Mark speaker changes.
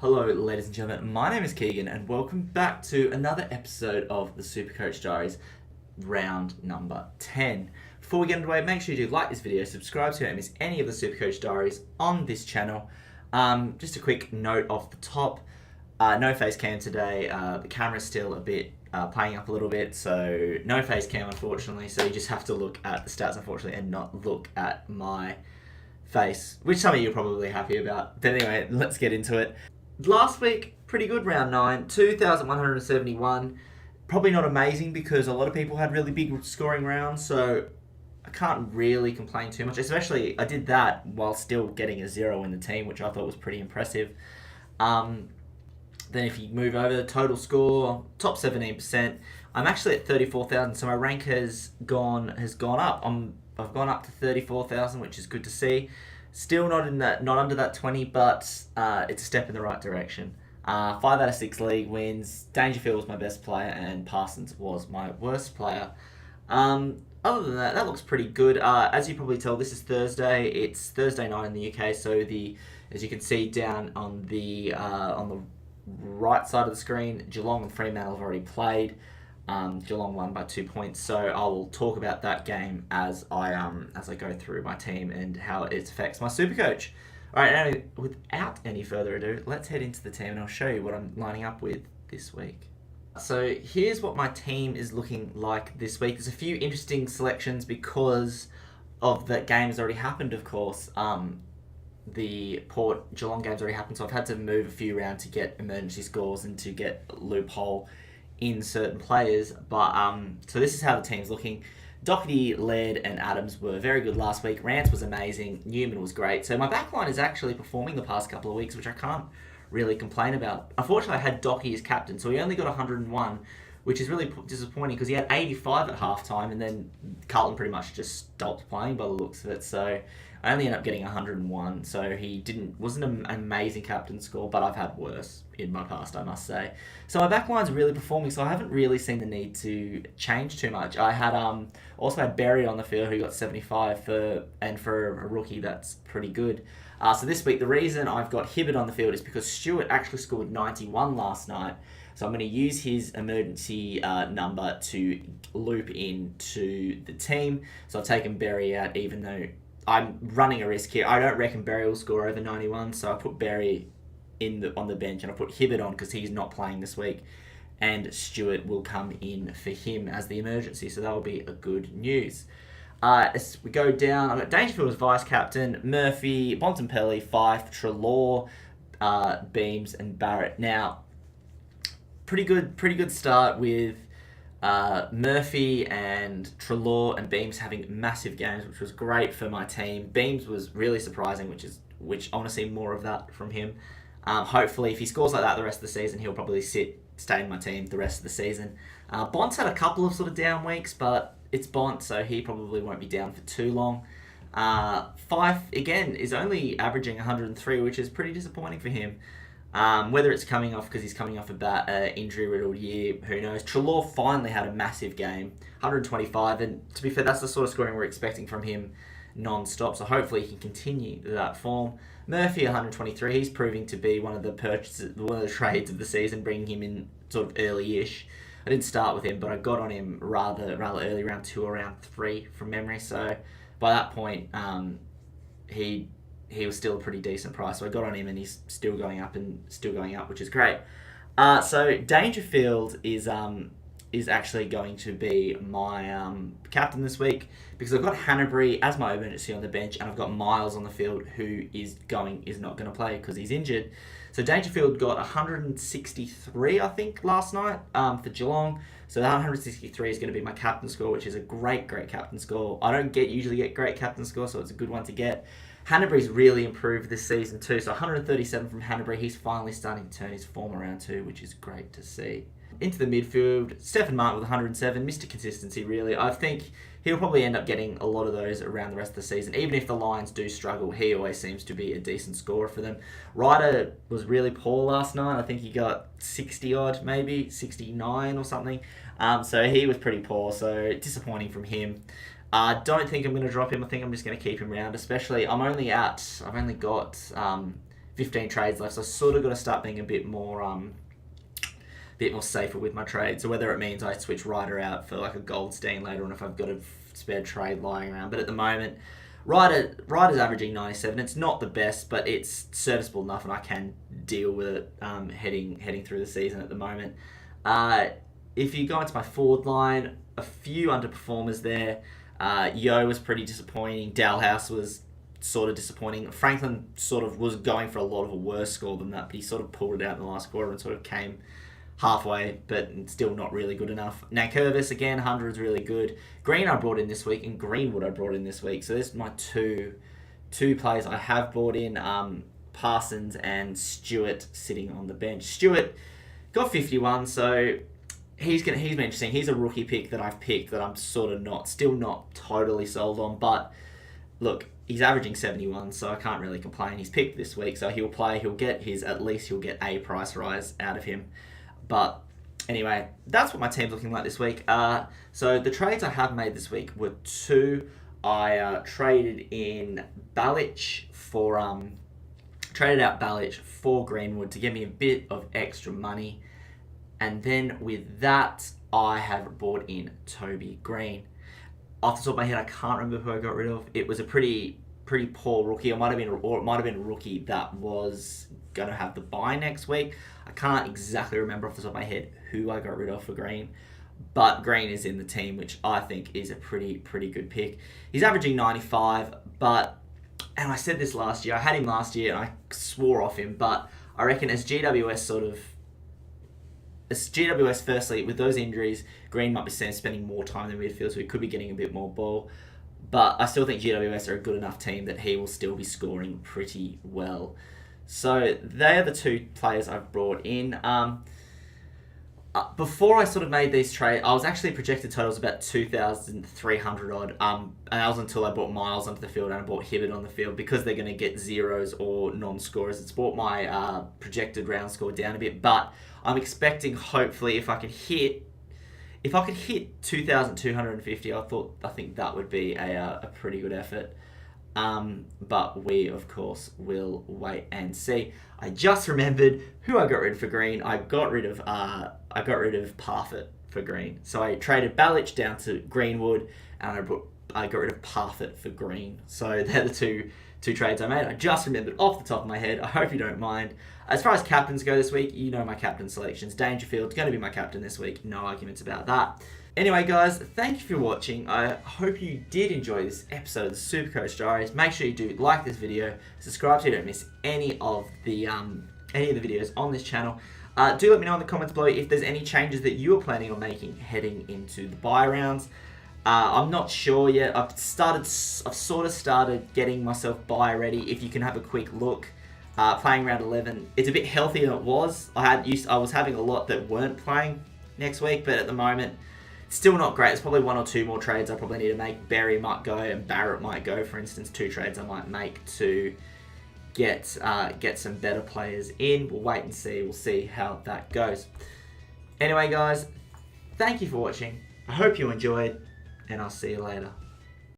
Speaker 1: Hello, ladies and gentlemen. My name is Keegan, and welcome back to another episode of the Supercoach Diaries, round number 10. Before we get underway, make sure you do like this video, subscribe so you don't miss any of the Supercoach Diaries on this channel. Just a quick note off the top. No face cam today. The camera's still a bit playing up a little bit, so no face cam, unfortunately. So you just have to look at the stats, unfortunately, and not look at my face, which some of you are probably happy about. But anyway, let's get into it. Last week, pretty good round 9, 2,171. Probably not amazing because a lot of people had really big scoring rounds, so I can't really complain too much. Especially, I did that while still getting a 0 in the team, which I thought was pretty impressive. Then if you move over the total score, top 17%, I'm actually at 34,000, so my rank has gone up. I've gone up to 34,000, which is good to see. Still not under that 20, but it's a step in the right direction. 5 out of 6 league wins. Dangerfield was my best player, and Parsons was my worst player. Other than that, that looks pretty good. As you probably tell, this is Thursday. It's Thursday night in the UK, so as you can see down on the right side of the screen, Geelong and Fremantle have already played. Geelong won by 2 points, so I will talk about that game as I go through my team and how it affects my Supercoach. All right, now without any further ado, let's head into the team and I'll show you what I'm lining up with this week. So here's what my team is looking like this week. There's a few interesting selections because of the game has already happened, of course. The Port Geelong game's already happened, so I've had to move a few around to get emergency scores and to get a loophole in certain players. But so this is how the team's looking. Doherty, Laird and Adams were very good last week. Rance was amazing. Newman was great. So my backline is actually performing the past couple of weeks, which I can't really complain about. Unfortunately, I had Doherty as captain, so he only got 101, which is really disappointing because he had 85 at halftime, and then Carlton pretty much just stopped playing by the looks of it. So I only ended up getting 101. So he wasn't an amazing captain score, but I've had worse in my past, I must say. So my backline's really performing, so I haven't really seen the need to change too much. I had also had Berry on the field, who got 75 for a rookie, that's pretty good. So this week, the reason I've got Hibbert on the field is because Stewart actually scored 91 last night. So I'm going to use his emergency number to loop into the team. So I've taken Berry out, even though I'm running a risk here. I don't reckon Berry will score over 91, so I put Berry on the bench, and I put Hibbert on because he's not playing this week, and Stewart will come in for him as the emergency. So that will be a good news. As we go down, I've got Dangerfield as vice captain, Murphy, Bontempelli, Fife, Treloar, Beams, and Barrett. Now, pretty good start with Murphy and Treloar and Beams having massive games, which was great for my team. Beams was really surprising, which I want to see more of that from him. Hopefully, if he scores like that the rest of the season, he'll probably stay in my team the rest of the season. Bont's had a couple of sort of down weeks, but it's Bont, so he probably won't be down for too long. Fife, again, is only averaging 103, which is pretty disappointing for him. Whether it's coming off because he's coming off a injury-riddled year, who knows. Treloar finally had a massive game, 125, and to be fair, that's the sort of scoring we're expecting from him non-stop, so hopefully he can continue that form. Murphy, 123, he's proving to be one of the trades of the season, bringing him in sort of early-ish. I didn't start with him, but I got on him rather early, round 2 or round 3 from memory, so by that point, he was still a pretty decent price, so I got on him, and he's still going up, which is great. So Dangerfield is actually going to be my captain this week because I've got Hanbury as my emergency on the bench, and I've got Miles on the field, who is not going to play because he's injured. So Dangerfield got 163, I think, last night for Geelong. So that 163 is going to be my captain score, which is a great captain score. I don't usually get great captain score, so it's a good one to get. Hanbury's really improved this season too, so 137 from Hanbury. He's finally starting to turn his form around too, which is great to see. Into the midfield, Stephen Martin with 107, Mr. Consistency really. I think he'll probably end up getting a lot of those around the rest of the season. Even if the Lions do struggle, he always seems to be a decent scorer for them. Ryder was really poor last night. I think he got 60 odd, maybe 69 or something. So he was pretty poor, so disappointing from him. I don't think I'm going to drop him. I think I'm just going to keep him around, especially I've only got 15 trades left, so I sort of got to start being a bit more safer with my trade. So whether it means I switch Ryder out for like a Goldstein later on if I've got a spare trade lying around. But at the moment, Ryder's averaging 97. It's not the best, but it's serviceable enough, and I can deal with it heading through the season at the moment. If you go into my forward line, a few underperformers there. Yo was pretty disappointing. Dalhouse was sort of disappointing. Franklin sort of was going for a lot of a worse score than that, but he sort of pulled it out in the last quarter and sort of came halfway, but still not really good enough. Nankervis, again, 100 is really good. Green I brought in this week, and Greenwood I brought in this week. So there's my two players I have brought in, Parsons and Stewart sitting on the bench. Stewart got 51, so he's been interesting. He's a rookie pick that I've picked that I'm sort of still not totally sold on, but look, he's averaging 71, so I can't really complain. He's picked this week, so he'll play. He'll get a price rise out of him. But anyway, that's what my team's looking like this week. So the trades I have made this week were two. I traded out Balich for Greenwood to give me a bit of extra money. And then with that, I have brought in Toby Green. Off the top of my head, I can't remember who I got rid of. It was a pretty poor rookie. It might have been a rookie that was going to have the bye next week. I can't exactly remember off the top of my head who I got rid of for Green. But Green is in the team, which I think is a pretty good pick. He's averaging 95, and I said this last year. I had him last year, and I swore off him. But I reckon as GWS firstly, with those injuries, Green might be spending more time in the midfield, so he could be getting a bit more ball. But I still think GWS are a good enough team that he will still be scoring pretty well. So they are the two players I've brought in. Before I sort of made these trades, I was actually projected totals about 2,300 odd. And that was until I brought Miles onto the field and I brought Hibbert on the field because they're going to get zeros or non-scorers. It's brought my projected round score down a bit, but I'm expecting hopefully if I could hit 2,250, I think that would be a pretty good effort. But we of course will wait and see. I just remembered who I got rid of for Green. I got rid of Parfitt for Green. So I traded Balich down to Greenwood, and I got rid of Parfitt for Green. So they're the two trades I made. I just remembered off the top of my head. I hope you don't mind. As far as captains go this week, you know my captain selections. Dangerfield's going to be my captain this week. No arguments about that. Anyway, guys, thank you for watching. I hope you did enjoy this episode of the Supercoach Diaries. Make sure you do like this video, subscribe so you don't miss any of the videos on this channel. Do let me know in the comments below if there's any changes that you are planning on making heading into the bye rounds. I'm not sure yet. I've sort of started getting myself bye ready. If you can have a quick look, playing round 11, it's a bit healthier than it was. I was having a lot that weren't playing next week, but at the moment, still not great. There's probably one or two more trades I probably need to make. Berry might go and Barrett might go, for instance. 2 trades I might make to get some better players in. We'll wait and see. We'll see how that goes. Anyway, guys, thank you for watching. I hope you enjoyed, and I'll see you later.